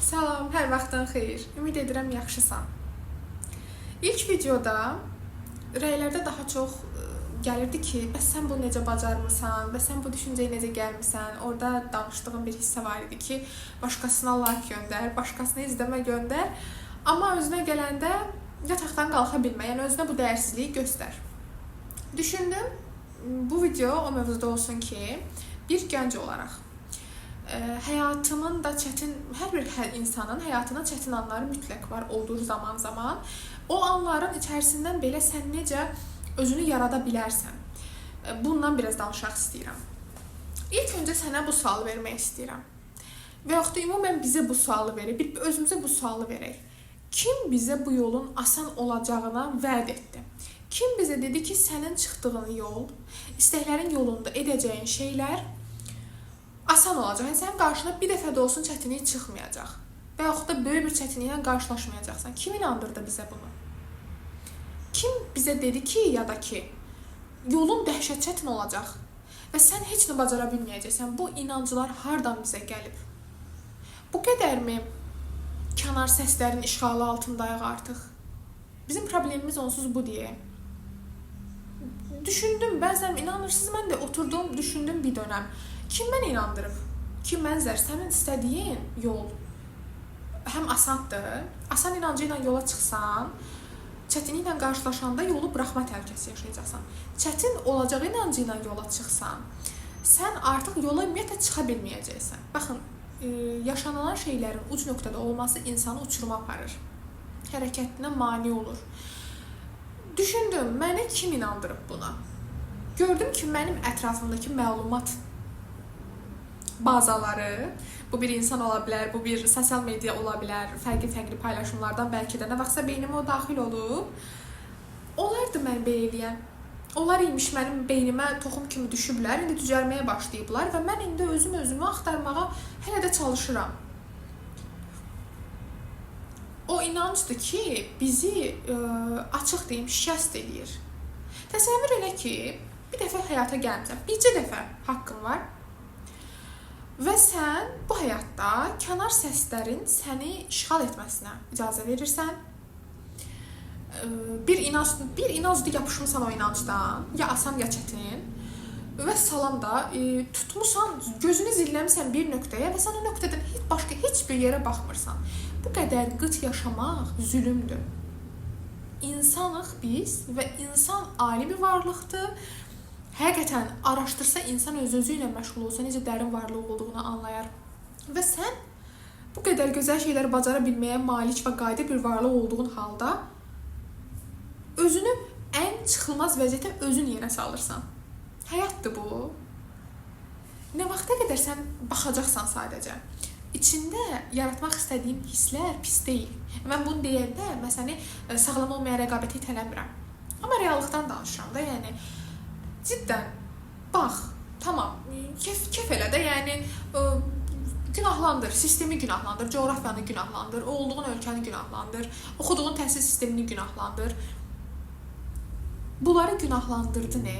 Salam, hər vaxtın xeyir. Ümid edirəm yaxşısan. İlk videoda rəylərdə daha çox gəlirdi ki, bəs sən bunu necə bacarmısan, bəs sən bu düşüncəyə necə gəlmisən? Orada danışdığım bir hissə var idi ki, başqasına like göndər, başqasına izləmə göndər, amma özünə gələndə yataqdan qalxa bilmə, yəni özünə bu dəyərsizliyi göstər. Düşündüm, bu video o mövzuda olsun ki, bir gənc olaraq həyatımın da çətin, hər bir insanın həyatının çətin anları mütləq var, olduğu zaman. O anların içərisindən belə sən necə özünü yarada bilərsən? Bundan biraz danışmaq istəyirəm. İlk öncə sənə bu sualı vermək istəyirəm. Və yaxud da ümumən bizə bu sualı verək, özümüzə bu sualı verək. Kim bizə bu yolun asan olacağına vəd etdi? Kim bizə dedi ki, sənin çıxdığın yol, istəklərin yolunda edəcəyin şeylər asan olacaq. Yəni sənin qarşına bir dəfə də olsun çətinlik çıxmayacaq. Və yaxud da böyük bir çətinliklə qarşılaşmayacaqsan. Kim inandırdı bizə bunu? Kim bizə dedi ki, ya da ki, yolun dəhşət çətin olacaq və sən heç nə bacara bilməyəcəksən. Bu inanclar hardan bizə gəlib? Bu qədərmi kənar səslərin işğalı altındayıq artıq? Bizim problemimiz onsuz bu deyə. Düşündüm, bəzən inanırsınız, mən də oturdum, düşündüm bir dönəm. Kim mənə inandırıb? Kim mənzər? Sənin istədiyin yol həm asandır, asan inancı ilə yola çıxsan, çətinliklə qarşılaşanda yolu buraxma təhlükəsi yaşayacaqsan. Çətin olacağı inancı ilə yola çıxsan, sən artıq yola ümumiyyətlə çıxa bilməyəcəksən. Baxın, yaşanılan şeylərin uc nöqtədə olması insanı uçuruma aparır. Hərəkətinə mane olur. Düşündüm, mənə kim inandırıb buna? Gördüm ki, mənim ətrafımdakı məlumat bazaları, bu bir insan ola bilər, bu bir sosial media ola bilər, fərqli paylaşımlardan bəlkə də nə vaxtsa beynimə o daxil olub. Onlardır mən belə eləyən. Onlar imiş mənim beynimə toxum kimi düşüblər, indi düzəlməyə başlayıblar və mən indi özümü axtarmağa hələ də çalışıram. O inancdır ki, bizi açıq deyim, şikəst eləyir. Təsəvvür elə ki, bir dəfə həyata gəlmirsən, bircə dəfə haqqın var. Və sən bu həyatda kənar səslərin səni işğal etməsinə icazə verirsən. Bir inancda yapışmısan o inancdan, ya asan ya çətin. Və salam da tutmusan, gözünü zilləmirsən bir nöqtəyə və sən o nöqtədən başqa heç bir yerə baxmırsan. Bu qədər qıt yaşamaq zülümdür. İnsanıq biz və insan ali bir varlıqdır. Həqiqətən araşdırsa insan özü ilə məşğul olsa necə dərin varlıq olduğunu anlayar. Və sən bu qədər gözəl şeyləri bacara bilməyə malik və qadir bir varlıq olduğun halda özünü ən çıxılmaz vəziyyətə özün yenə salırsan. Həyatdır bu. Nə vaxta qədər sən baxacaqsan sadəcə. İçində yaratmaq istədiyim hisslər pis deyil. Mən bunu deyəndə məsələni sağlam olmayan rəqabətə itələmirəm. Amma reallıqdan danışıram da, yəni ciddən, bax, tamam, kef elə də, yəni günahlandır, sistemi günahlandır, coğrafiyanı günahlandır, olduğun ölkəni günahlandır, oxuduğun təhsil sistemini günahlandır. Bunları günahlandırdı nə?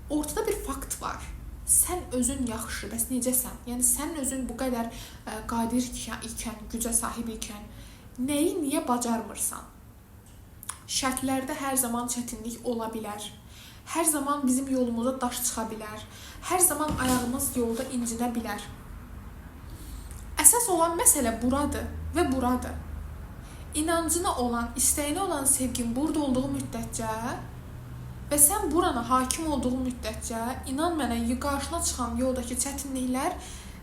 Ortada bir fakt var. Sən özün yaxşı, bəs necəsən? Yəni, sən özün bu qədər qadir ikən, gücə sahib ikən, nəyi niyə bacarmırsan? Şərtlərdə hər zaman çətinlik ola bilər. Hər zaman bizim yolumuza daş çıxa bilər. Hər zaman ayağımız yolda incinə bilər. Əsas olan məsələ buradır və buradır. İnancına olan, istəyinə olan sevgin burada olduğu müddətcə və sən burana hakim olduğu müddətcə, inan mənə, qarşına çıxan yoldakı çətinliklər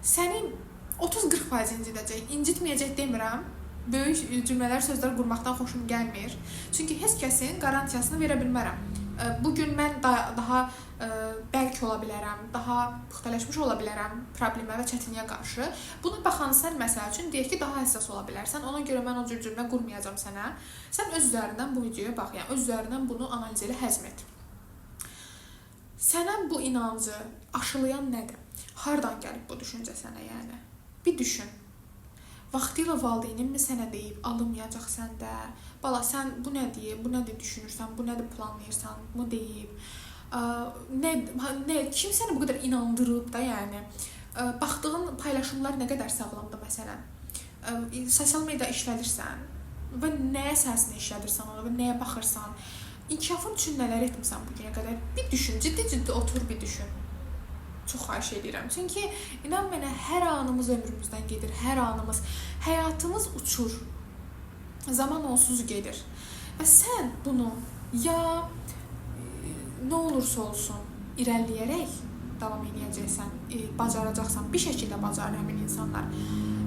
sənin 30-40% incidəcək. İncitməyəcək demirəm. Böyük cümlələr, sözlər qurmaqdan xoşum gəlmir. Çünki heç kəsin qarantiyasını verə bilmərəm. Bugün mən daha bəlkə ola bilərəm, daha püxtələşmiş ola bilərəm problemə və çətinliyə qarşı. Buna baxan sən məsəl üçün deyək ki, daha həssas ola bilərsən. Ona görə mən o cür cümlə qurmayacağam sənə. Sən öz üzərindən bu videoya bax, yəni öz üzərindən bunu analiz elə, həzm et. Sənə bu inancı aşılayan nədir? Hardan gəlib bu düşüncə sənə, yəni? Bir düşün. Vaxtilə valideynin mi sənə deyib, alınmayacaq səndə? Bala, sən bu nədir düşünürsən, bu nədir planlayırsan, bu deyib? Kim səni bu qədər inandırıb da, yəni? Baxdığın paylaşımlar nə qədər sağlamdır, məsələn? sosial media işlədirsən və nəyə səsini işlədirsən ona və nəyə baxırsan, inkişafın üçün nələr etmirsən bugünə qədər, bir düşün, ciddi otur bir düşün. Çox xahiş edirəm. Çünki inan mənə hər anımız ömrümüzdən gedir, hər anımız, həyatımız uçur. Zaman onsuz gedir. Və sən bunu ya nə olursa olsun irəliləyərək davam edəcəksən, bacaracaqsan, bir şəkildə bacarır həmin insanlar.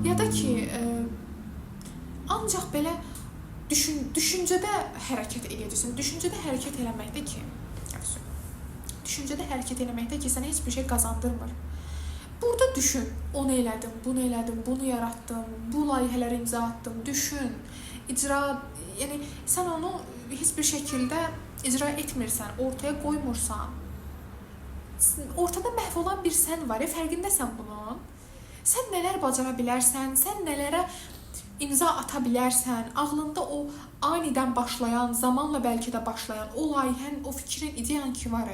Ya da ki, ancaq belə düşüncədə hərəkət edəcəksən. Düşüncədə hərəkət eləməkdə ki, sənə heç bir şey qazandırmır. Burada düşün, onu elədim, bunu yaratdım, bu layihələri imza atdım, düşün, yəni sən onu heç bir şəkildə icra etmirsən, ortaya qoymursan. Ortada məhv olan bir sən var, fərqindəsən bunun. Sən nələr bacara bilərsən, sən nələrə imza ata bilərsən, ağlında o anidən başlayan, zamanla bəlkə də başlayan o layihən, o fikrin, ideyan ki var.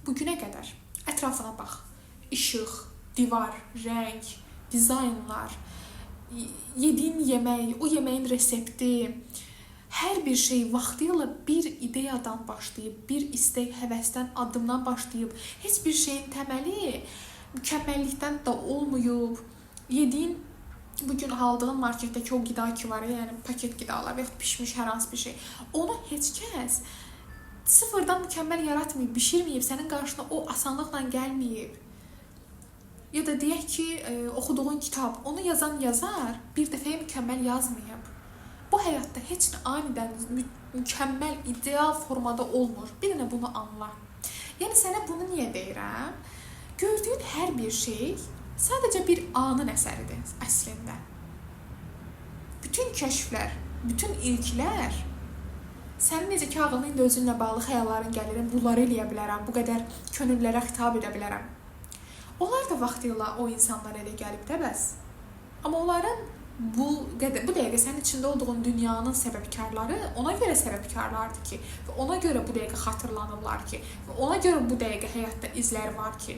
Bugünə qədər ətrafına bax. İşıq, divar, rəng, dizaynlar, yediyin yemək, o yeməyin resepti, hər bir şey vaxtıyla bir ideyadan başlayıb, bir istək, həvəsdən, addımdan başlayıb, heç bir şeyin təməli mükəmməllikdən də olmayıb. Yediyin, bugün aldığın marketdəki o qida ki var, yəni paket qidalar və ya pişmiş hər hansı bir şey, onu heç kəs sıfırdan mükəmməl yaratmayıb, bişirməyib, sənin qarşına o asanlıqla gəlməyib. Ya da deyək ki, oxuduğun kitab, onu yazan yazar bir dəfəyə mükəmməl yazmayıb. Bu həyatda heç nə anidən mükəmməl, ideal formada olmur. Bir dənə bunu anla. Yəni sənə bunu niyə deyirəm? Gördüyün hər bir şey sadəcə bir anın əsəridir əslində. Bütün kəşflər, bütün ilklər, sənin necə ki ağlının indi özünlə bağlı xəyalların gəlir, bunları eləyə bilərəm, bu qədər könüllərə xitab edə bilərəm. Onlar da vaxtıyla o insanlara elə gəlib də bəs. Amma onların bu dəqiqə sənin içində olduğun dünyanın səbəbkarları ona görə səbəbkarlardır ki, və ona görə bu dəqiqə xatırlanırlar ki, və ona görə bu dəqiqə həyatda izlər var ki,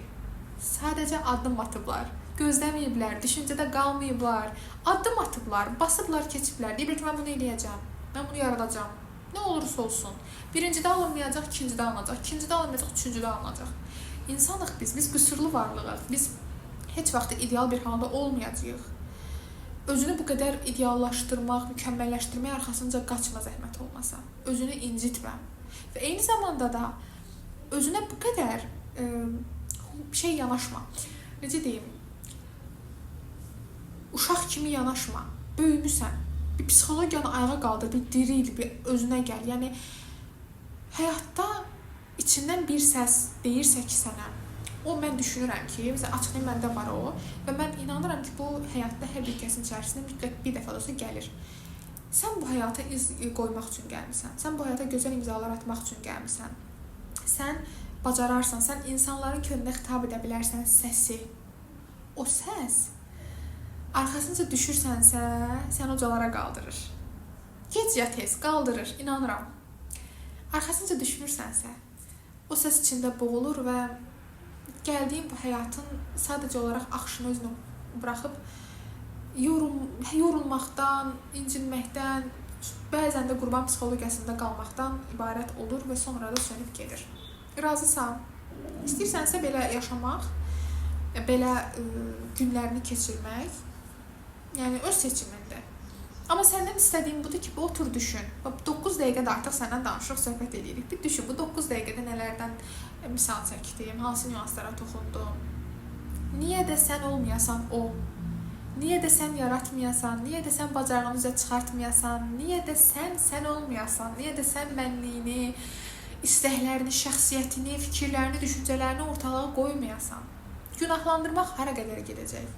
sadəcə addım atıblar, gözləməyiblər, düşüncədə qalmayıblar, addım atıblar, basıblar, keçiblər, deyiblər ki, mən bunu eləyəcəm, mən bunu yaradacam. Nə olursa olsun. Birincidə alınmayacaq, ikincidə alınacaq, ikincidə alınmayacaq, üçüncüdə alınacaq. İnsanıq biz qüsurlu varlığıq. Biz heç vaxt ideal bir halda olmayacağıq. Özünü bu qədər ideallaşdırmaq, mükəmməlləşdirmək arxasınca qaçma zəhmət olmasa. Özünü incitmə. Və eyni zamanda da özünə bu qədər yanaşma. Necə deyim? Uşaq kimi yanaşma. Böyümüsən. Bir psixologiyanı ayağa qaldır, bir diril, bir özünə gəl. Yəni, həyatda içindən bir səs deyirsə ki sənə, o mən düşünürəm ki, məsələn, açıqlayım məndə var o və mən inanıram ki, bu həyatda hər bir kəsin içərisində bir dəfə də olsa gəlir. Sən bu həyata iz qoymaq üçün gəlmirsən, sən bu həyata gözəl imzalar atmaq üçün gəlmirsən, sən bacararsan, sən insanların könlünə xitab edə bilərsən səsi, o səs, arxasınca düşürsənsə, sən ucalara qaldırır. Gec ya tez qaldırır, inanıram. Arxasınca düşmürsənsə, o səs içində boğulur və gəldiyin bu həyatın sadəcə olaraq axışını özünü buraxıb yorulmaqdan, incinməkdən, bəzən də qurban psixologiyasında qalmaqdan ibarət olur və sonra da sönüb gedir. Razısan? İstəyirsənsə belə yaşamaq, belə günlərini keçirmək, yəni öz seçimindir. Amma səndən istədiyim budur ki, otur düşün. 9 dəqiqədə artıq səndən danışıq, söhbət edirik. Bir düşün, bu 9 dəqiqədə nələrdən misal çəkdim, hansı nüanslara toxundum. Niyə də sən olmayasan o? Niyə də sən yaratmayasan? Niyə də sən bacarığını üzə çıxartmayasan? Niyə də sən olmayasan? Niyə də sən mənliyini, istəklərini, şəxsiyyətini, fikirlərini, düşüncələrini ortalığa qoymayasan? Günahlandırmaq hara qədər gedəcək?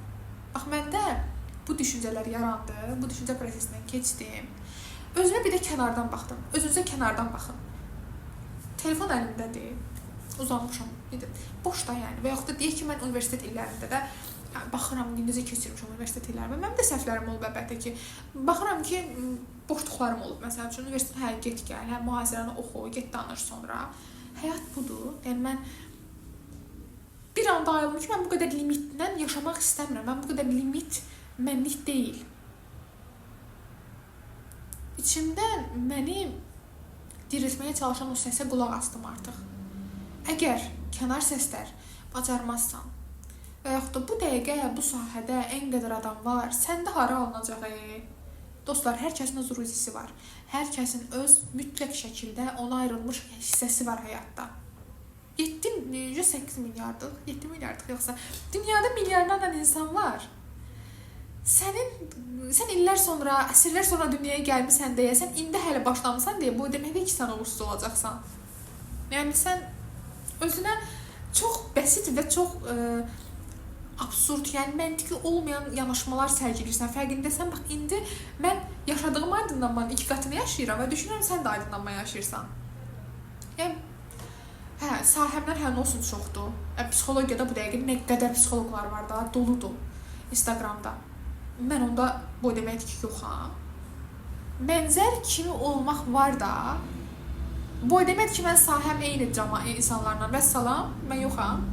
Bax, məndə bu düşüncələr yarandı, bu düşüncə prosesindən keçdim. Özümə bir də kənardan baxdım. Özünüzə kənardan baxın. Telefon əlimdədir, uzanmışam, boşda yəni. Və yaxud da deyək ki, mən universitet illərində də baxıram, necə keçirmişəm universitet illərimi. Mənim də səhvlərim olub əlbəttə ki. Baxıram ki, boşluqlarım olub. Məsələn üçün, universitet get gəl, mühazirəni oxu, get danış sonra. Həyat budur. Yəni, mən bir anda ayıldım ki, mən bu qədər limitdən yaşamaq istəmirəm. Mən bu qədər limit mənlik deyil. içimdən məni diriltməyə çalışan o səsə qulaq asdım artıq. Əgər kənar səslər bacarmazsan və yaxud da bu dəqiqə bu sahədə ən qədər adam var, səndə hara alınacaq? Dostlar, hər kəsin öz ruzisi var. Hər kəsin öz mütləq şəkildə ona ayrılmış hissəsi var həyatda. 8 milyardlıq, 7 milyardlıq yoxsa dünyada milyarlarla insan var. Sən illər sonra, əsrlər sonra dünyaya gəlmisən deyə, sən indi hələ başlamısan deyə, bu deməkdir ki, sən uğursuz olacaqsan. Yəni sən özünə çox bəsit və çox absurd, yəni məntiqi olmayan yanaşmalar sərgilirsən. Fərqindəsən, bax indi mən yaşadığım aydınlanmanın 2 qatını yaşayıram və düşünürəm sən də aydınlanma yaşayırsan. Yəni sahəmlər hər nə olsun çoxdur. Psixologiyada bu dəqiqə nə qədər psixoloqlar var da, doludur Instagramda. Mən onda bu deməkdir ki, yoxam. Bənzər kimi olmaq var da, bu deməkdir ki, mən sahəm eyni insanlarla və salam, mən yoxam.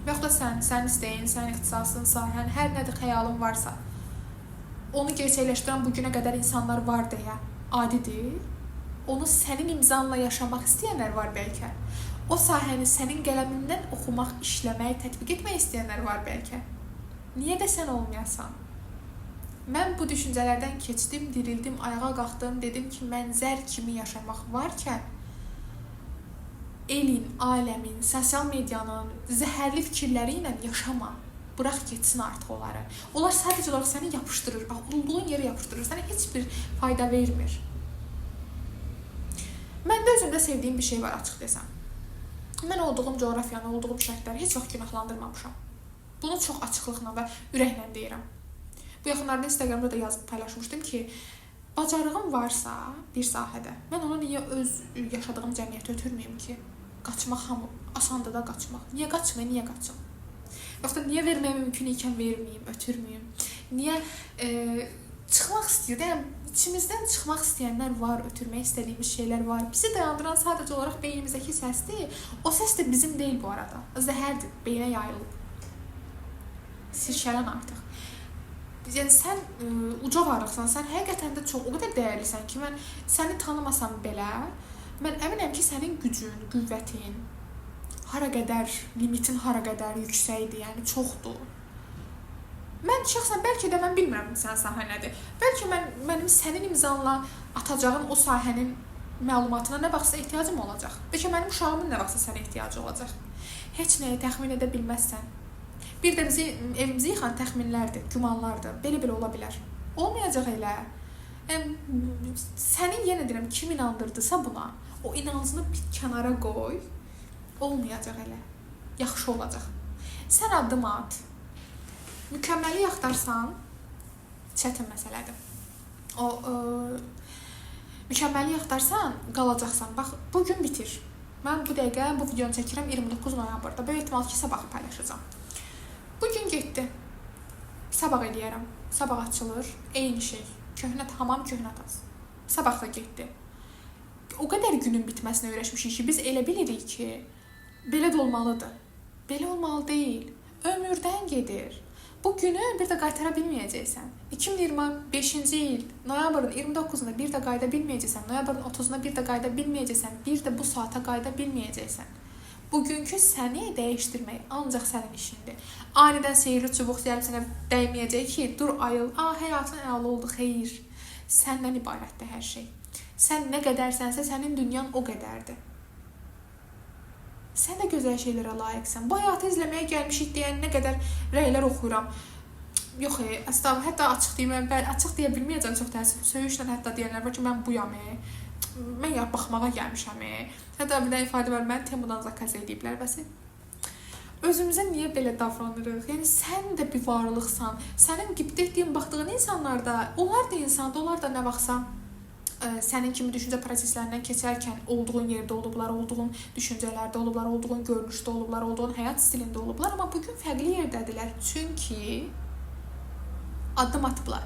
Və yaxud da sən istəyin, sən ixtisasın, sahən, hər nədir xəyalın varsa, onu gerçəkləşdirən bugünə qədər insanlar var deyə adidir. Onu sənin imzanla yaşamaq istəyənlər var bəlkə. O sahəni sənin qələmindən oxumaq, işləmək, tətbiq etmək istəyənlər var bəlkə. Niyə də sən olmayasan? Mən bu düşüncələrdən keçdim, dirildim, ayağa qalxdım, dedim ki, mən zər kimi yaşamaq varkən elin, aləmin, sosial medianın zəhərli fikirləri ilə yaşama. Bıraq getsin artıq onları. Onlar sadəcə olaraq səni yapışdırır, olduğun yerə yapışdırır, sənə heç bir fayda vermir. Məndə özümdə sevdiyim bir şey var, açıq desəm. Mən olduğum coğrafiyanı, olduğum şərtləri heç vaxt günahlandırmamışam. Bunu çox açıqlıqla və ürəklə deyirəm. Bu yaxınlarda Instagramda da yazıb paylaşmışdım ki, bacarığım varsa bir sahədə, mən onu niyə öz yaşadığım cəmiyyətə ötürməyim ki? Qaçmaq asandır da qaçmaq. Niyə qaçmayım, niyə qaçım? Yoxsa niyə verməyə mümkün ikən verməyim, ötürməyim? Niyə çıxmaq istəyir? Yəni, içimizdən çıxmaq istəyənlər var, ötürmək istədiyimiz şeylər var. Bizi dayandıran sadəcə olaraq beynimizdəki səsdir. O səs də bizim deyil bu arada. Zəhərdir, beynə yayılıb. Sirkələn artıq. Yəni, sən uca varlıqsan, sən həqiqətən də çox, o qədər dəyərlisən ki, mən səni tanımasam belə, mən əminəm ki, sənin gücün, qüvvətin, hara qədər, limitin hara qədər yüksəkdir, yəni çoxdur. Mən şəxsən bəlkə də mən bilmirəm sən sahə nədir. Bəlkə mənim sənin imzanla atacağın o sahənin məlumatına nə vaxtsa ehtiyacım olacaq. Bəlkə mənim uşağımın nə vaxtsa sənə ehtiyacı olacaq. Heç nəyi təxmin edə bilməzsən. Bir də evimizi yıxan təxminlərdir, gümanlardır. Belə ola bilər. Olmayacaq elə. Səni yenə deyirəm, kim inandırdısa buna, o inancını bir kənara qoy. Olmayacaq elə. Yaxşı olacaq. Sən addım at. Mükəmməli axtarsan, çətin məsələdir. Mükəmməli axtarsan, qalacaqsan. Bax, bugün bitir. Mən bu dəqiqə bu videonu çəkirəm 29 noyabrda. Böyük ehtimal ki, sabah paylaşacağam. Bugün getdi. Sabah eləyərəm. Sabah açılır. Eyni şey. Hamam köhnə taz. Sabah da getdi. O qədər günün bitməsinə öyrəşmişik ki, biz elə bilirik ki, belə də olmalıdır. Belə olmalı deyil. Ömürdən gedir. Bu günü bir də qaytara bilməyəcəksən. 2025-ci il noyabrın 29-unda bir də qayıda bilməyəcəksən. Noyabrın 30-unda bir də qayıda bilməyəcəksən. Bir də bu saata qayıda bilməyəcəksən. Bugünkü səni dəyişdirmək ancaq sənin işindir. Anidən seyirli çubuq gəlib sənə dəyməyəcək ki, dur ayıl, həyatın əla oldu, xeyir. Səndən ibarətdir hər şey. Sən nə qədərsənsə, sənin dünyan o qədərdir. Sən də gözəl şeylərə layiqsən. Bu həyatı izləməyə gəlmişik deyən nə qədər rəylər oxuyuram. Yox, əslən, hətta açıq deyim, açıq deyə bilməyəcəm çox təəssüf. Söyüşlə hətta deyənlər var ki, mən buyam, mən baxmağa gəlmişəm. Hətta bir də ifadə var, mən Temudan zakaz ediblər bəs. Özümüzə niyə belə davranırıq? Yəni, sən də bir varlıqsan. Sənin qibdə etdiyin, baxdığın insanlar da, onlar da insandır, onlar da nə vaxtsa sənin kimi düşüncə proseslərindən keçərkən olduğun yerdə olublar, olduğun düşüncələrdə olublar, olduğun görünüşdə olublar, olduğun həyat stilində olublar, amma bugün fərqli yerdədirlər. Çünki addım atıblar.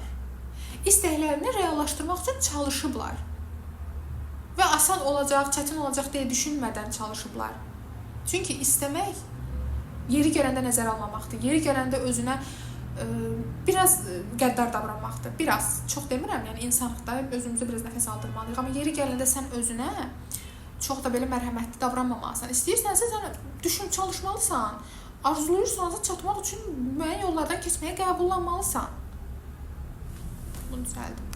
İstəklərini reallaşdırmaq üçün çalışıblar. Və asan olacaq, çətin olacaq deyə düşünmədən çalışıblar. Çünki istəmək yeri gələndə nəzərə almamaqdır. Yeri gələndə özünə biraz qəddar davranmaqdır. Biraz, çox demirəm, yəni insanlıqda özümüzə biraz nəfəs aldırmalıyıq. Amma yeri gələndə sən özünə çox da belə mərhəmətli davranmamalısan. İstəyirsənsə sən düşün, çalışmalısan. Arzulayırsansa çatmaq üçün müəyyən yollardan keçməyə qəbullanmalısan. Bunu düzəldim.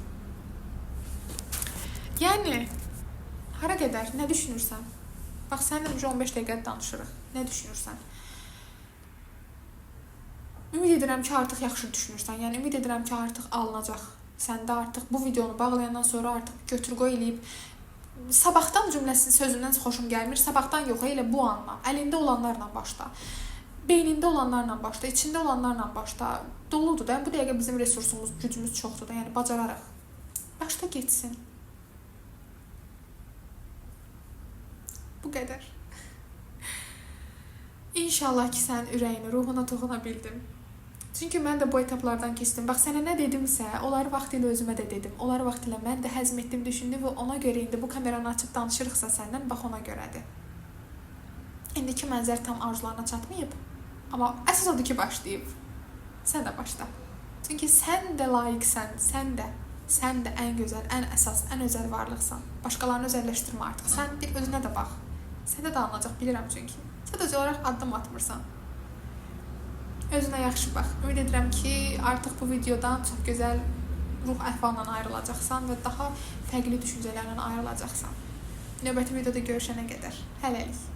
Yəni hara qədər, nə düşünürsən? Bax, səninlə 15 dəqiqə danışırıq. Nə düşünürsən? Ümid edirəm ki, artıq yaxşı düşünürsən. Yəni ümid edirəm ki, artıq alınacaq. Səndə artıq bu videonu bağlayandan sonra artıq götür-qoy eləyib sabahdan cümləsi sözündən xoşum gəlmir. Sabahdan yox, elə bu andan. Əlində olanlarla başla. Beynində olanlarla başla, içində olanlarla başla. Doludur da. Bu dəqiqə bizim resursumuz, gücümüz çoxdur da. Yəni bacararıq. Başla getsin. Bu qədər. İnşallah ki, sən ürəyini, ruhuna toxuna bildim. Çünki mən də bu etaplardan keçdim. Bax, sənə nə dedimsə, onları vaxtilə özümə də dedim. Onları vaxtilə mən də həzm etdim, düşündüm və ona görə indi bu kameranı açıb danışırıqsa səndən, bax ona görədir. İndiki mənzər tam arzularına çatmayıb. Amma əsas odur ki, başlayıb. Sən də başla. Çünki sən də layiqsən, sən də ən gözəl, ən əsas, ən özəl varlıqsan. Başqalarını özəlləşdirmə artıq. Sən bir özünə də bax. Səndə də alınacaq, bilirəm çünki. Sadəcə olaraq addım atmırsan. Özünə yaxşı bax. Ümid edirəm ki, artıq bu videodan çox gözəl ruh əhvalla ayrılacaqsan və daha fərqli düşüncələrlə ayrılacaqsan. Növbəti videoda görüşənə qədər. Hələlik.